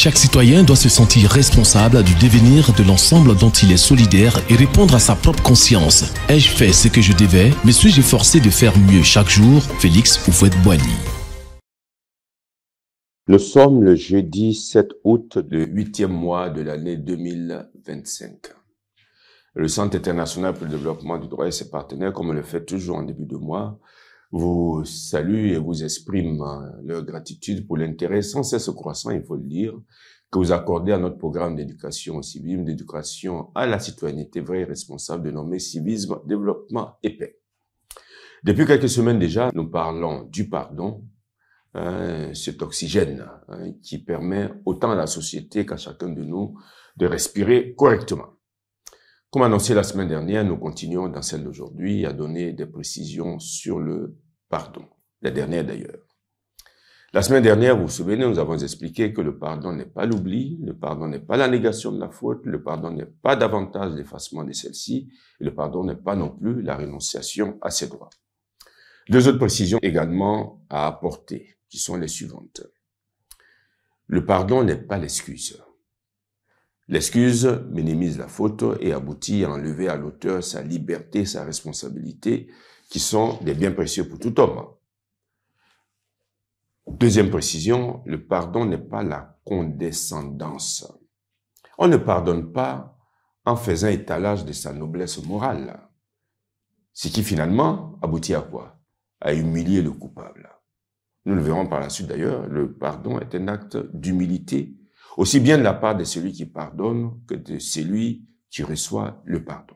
Chaque citoyen doit se sentir responsable du devenir de l'ensemble dont il est solidaire et répondre à sa propre conscience. Ai-je fait ce que je devais? Me suis-je forcé de faire mieux chaque jour? Félix Houphouët-Boigny. Nous sommes le jeudi 7 août du 8e mois de l'année 2025. Le Centre international pour le développement du droit et ses partenaires, comme on le fait toujours en début de mois, vous saluent et vous expriment leur gratitude pour l'intérêt sans cesse croissant, il faut le dire, que vous accordez à notre programme d'éducation au civisme, d'éducation à la citoyenneté vraie et responsable dénommé Civisme, Développement et Paix. Depuis quelques semaines déjà, nous parlons du pardon, cet oxygène qui permet autant à la société qu'à chacun de nous de respirer correctement. Comme annoncé la semaine dernière, nous continuons dans celle d'aujourd'hui à donner des précisions sur le pardon. La dernière d'ailleurs. La semaine dernière, vous vous souvenez, nous avons expliqué que le pardon n'est pas l'oubli, le pardon n'est pas la négation de la faute, le pardon n'est pas davantage l'effacement de celle-ci, et le pardon n'est pas non plus la renonciation à ses droits. Deux autres précisions également à apporter, qui sont les suivantes. Le pardon n'est pas l'excuse. L'excuse minimise la faute et aboutit à enlever à l'auteur sa liberté, sa responsabilité, qui sont des biens précieux pour tout homme. Deuxième précision, le pardon n'est pas la condescendance. On ne pardonne pas en faisant étalage de sa noblesse morale, ce qui finalement aboutit à quoi? À humilier le coupable. Nous le verrons par la suite d'ailleurs, le pardon est un acte d'humilité, aussi bien de la part de celui qui pardonne que de celui qui reçoit le pardon.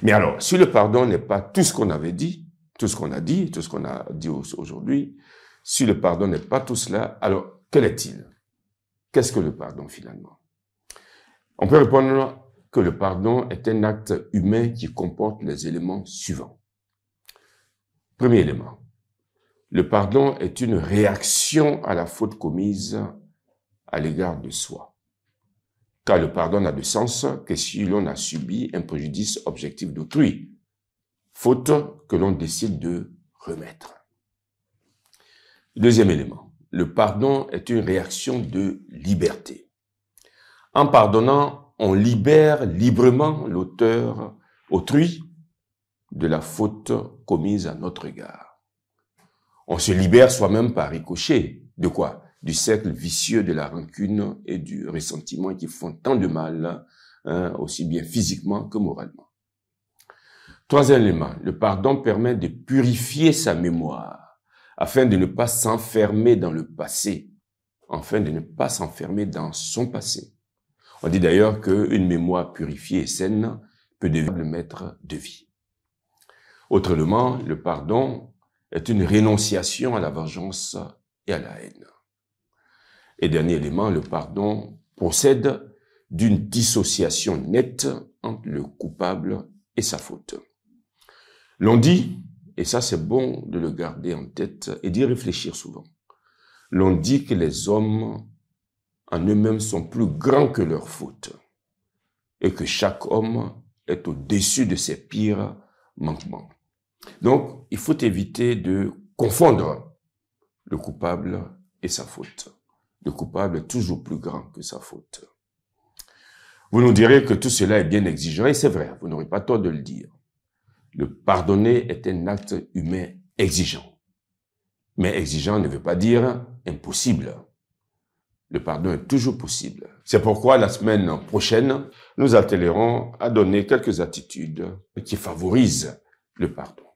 Mais alors, si le pardon n'est pas tout ce qu'on avait dit, tout ce qu'on a dit aujourd'hui, si le pardon n'est pas tout cela, alors quel est-il? Qu'est-ce que le pardon finalement? On peut répondre que le pardon est un acte humain qui comporte les éléments suivants. Premier élément, le pardon est une réaction à la faute commise à l'égard de soi. Car le pardon n'a de sens que si l'on a subi un préjudice objectif d'autrui, faute que l'on décide de remettre. Deuxième élément, le pardon est une réaction de liberté. En pardonnant, on libère librement l'auteur autrui de la faute commise à notre égard. On se libère soi-même par ricochet. De quoi? Du cercle vicieux de la rancune et du ressentiment qui font tant de mal, aussi bien physiquement que moralement. Troisième élément, le pardon permet de purifier sa mémoire afin de ne pas s'enfermer dans le passé, afin de ne pas s'enfermer dans son passé. On dit d'ailleurs qu'une mémoire purifiée et saine peut devenir le maître de vie. Autrement, le pardon est une rénonciation à la vengeance et à la haine. Et dernier élément, le pardon procède d'une dissociation nette entre le coupable et sa faute. L'on dit, et ça c'est bon de le garder en tête et d'y réfléchir souvent, l'on dit que les hommes en eux-mêmes sont plus grands que leurs fautes et que chaque homme est au-dessus de ses pires manquements. Donc, il faut éviter de confondre le coupable et sa faute. Le coupable est toujours plus grand que sa faute. Vous nous direz que tout cela est bien exigeant, et c'est vrai, vous n'aurez pas tort de le dire. Le pardonner est un acte humain exigeant. Mais exigeant ne veut pas dire impossible. Le pardon est toujours possible. C'est pourquoi la semaine prochaine, nous attellerons à donner quelques attitudes qui favorisent le pardon.